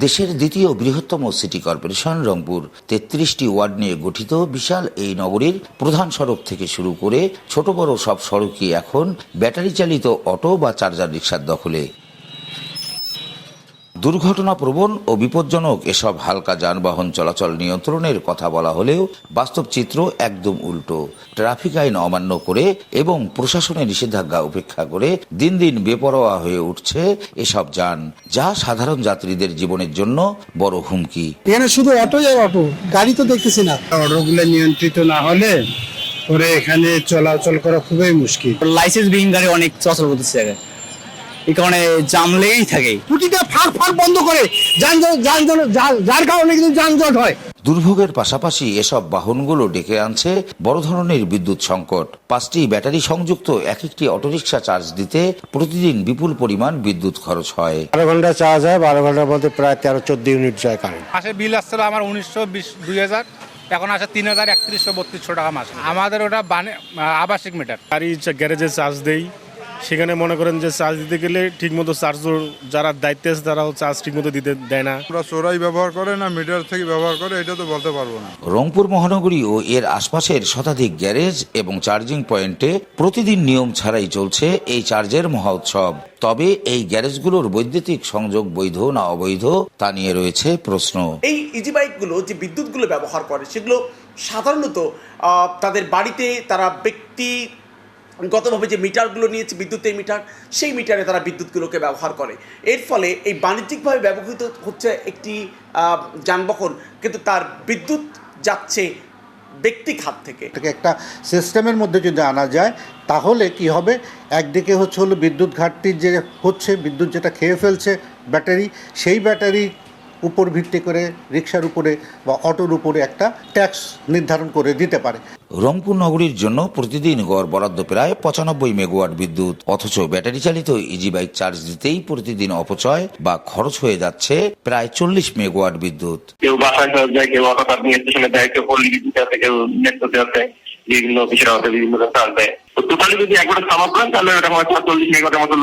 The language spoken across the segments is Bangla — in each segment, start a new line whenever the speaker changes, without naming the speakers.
দেশের দ্বিতীয় বৃহত্তম সিটি কর্পোরেশন রংপুর ৩৩টি ওয়ার্ড নিয়ে গঠিত বিশাল এই নগরীর প্রধান সড়ক থেকে শুরু করে ছোট বড় সব সড়কই এখন ব্যাটারি চালিত অটো বা চার্জার রিকশার দখলে। দুর্ঘটনাপ্রবণ ও বিপজ্জনক এসব হালকা যানবাহন চলাচল নিয়ন্ত্রণের কথা বলা হলেও বাস্তব চিত্র একদম উল্টো। ট্রাফিক আইন অমান্য করে এবং প্রশাসনের নিষেধাজ্ঞা উপেক্ষা করে দিন দিন বেপরোয়া হয়ে উঠছে এসব যান, যা সাধারণ যাত্রীদের জীবনের জন্য বড় হুমকি।
এখানে শুধু অটোই আর অটো, গাড়ি তো দেখতেছি না।
অটোগুলো নিয়ন্ত্রিত না হলে পরে এখানে চলাচল করা খুবই মুশকিল।
লাইসেন্স বিহীন গাড়ি অনেক চলাচল করতেছে, এই কারণে জাম লেগেই থাকে।
প্রতিটা ফাঁক বন্ধ করে যার কারণে কিন্তু যানজট হয়।
দুর্ভোগের পাশাপাশি এসব বাহনগুলো ডেকে আনছে বড় ধরনের বিদ্যুৎ সংকট। 5টি ব্যাটারি সংযুক্ত এক একটি অটোরিকশা চার্জ দিতে প্রতিদিন বিপুল পরিমাণ বিদ্যুৎ খরচ হয়।
12 ঘন্টা চার্জ হয়, 12 ঘন্টার মধ্যে প্রায় 13-14 ইউনিট যায় কারেন্ট।
মাসে বিল আসছিল আমার 1920-2000, এখন আসে 3000-3132 টাকা মাস। আমাদের ওটা আবাসিক মিটার।
গাড়ি গ্যারেজে চার্জ দেই, সেখানে মনে করেন যে চার্জ দিতে গেলে ঠিকমতো চার্জ যারা দায়িত্বে আছে তারাও চার্জ ঠিকমতো দিতে দেয় না।
আমরা চোরাই ব্যবহার করে না মিটার থেকে ব্যবহার করে, এটা তো বলতে পারবো না।
রংপুর মহানগরী ও এর আশপাশের শতাধিক গ্যারেজ এবং চার্জিং পয়েন্টে প্রতিদিন নিয়ম ছাড়াই চলছে এই চার্জের মহা উৎসব। তবে এই গ্যারেজগুলোর বৈদ্যুতিক সংযোগ বৈধ না অবৈধ তা নিয়ে রয়েছে প্রশ্ন।
এই ইজি বাইকগুলো যে বিদ্যুৎগুলো ব্যবহার করে সেগুলো সাধারণত তাদের বাড়িতে তারা ব্যক্তিগতভাবে যে মিটারগুলো নিয়েছে, বিদ্যুতের মিটার, সেই মিটারে তারা বিদ্যুৎগুলোকে ব্যবহার করে। এর ফলে এই বাণিজ্যিকভাবে ব্যবহৃত হচ্ছে একটি যানবাহন, কিন্তু তার বিদ্যুৎ যাচ্ছে ব্যক্তি খাত থেকে।
একটা সিস্টেমের মধ্যে যদি আনা যায় তাহলে কি হবে, একদিকে হলো বিদ্যুৎ ঘাটতি যে হচ্ছে, বিদ্যুৎ যেটা খেয়ে ফেলছে ব্যাটারি, সেই ব্যাটারি উপর ভিত্তি করে রিকশার উপরে বা অটোর উপরে একটা ট্যাক্স নির্ধারণ করে দিতে পারে।
রংপুর নগরীর জন্য প্রতিদিন গড় বরাদ্দ প্রায় 95 মেগাওয়াট বিদ্যুৎ, অথচ ব্যাটারি চালিত ইজি বাইক চার্জ দিতেই প্রতিদিন অপচয় বা খরচ হয়ে যাচ্ছে প্রায় 40 মেগাওয়াট বিদ্যুৎ।
কেউ বাসায় যায়, কেউ অটো স্টেশনে দেয়, কেউ পল্লী বিদ্যুৎ আছে, কেউ মেট্রোতে আছে, বিভিন্ন অফিসের মধ্যে বিভিন্ন চার্জ দেয়। টোটালি যদি একবার সামাপ করেন তাহলে ওটা হয়তো 40 মেগাওয়াটের মতো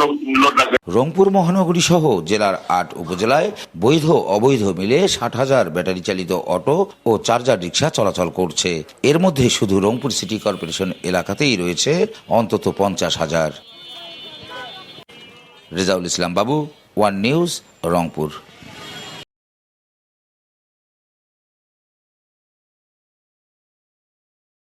লোড লাগবে।
রংপুর মহানগরী সহ জেলার 8 উপজেলায় বৈধ অবৈধ মিলে 60,000 ব্যাটারি চালিত অটো ও চার্জার রিকশা চলাচল করছে। এর মধ্যে শুধু রংপুর সিটি কর্পোরেশন এলাকাতেই রয়েছে অন্তত 50,000। রেজাউল ইসলাম বাবু, ওয়ান নিউজ, রংপুর।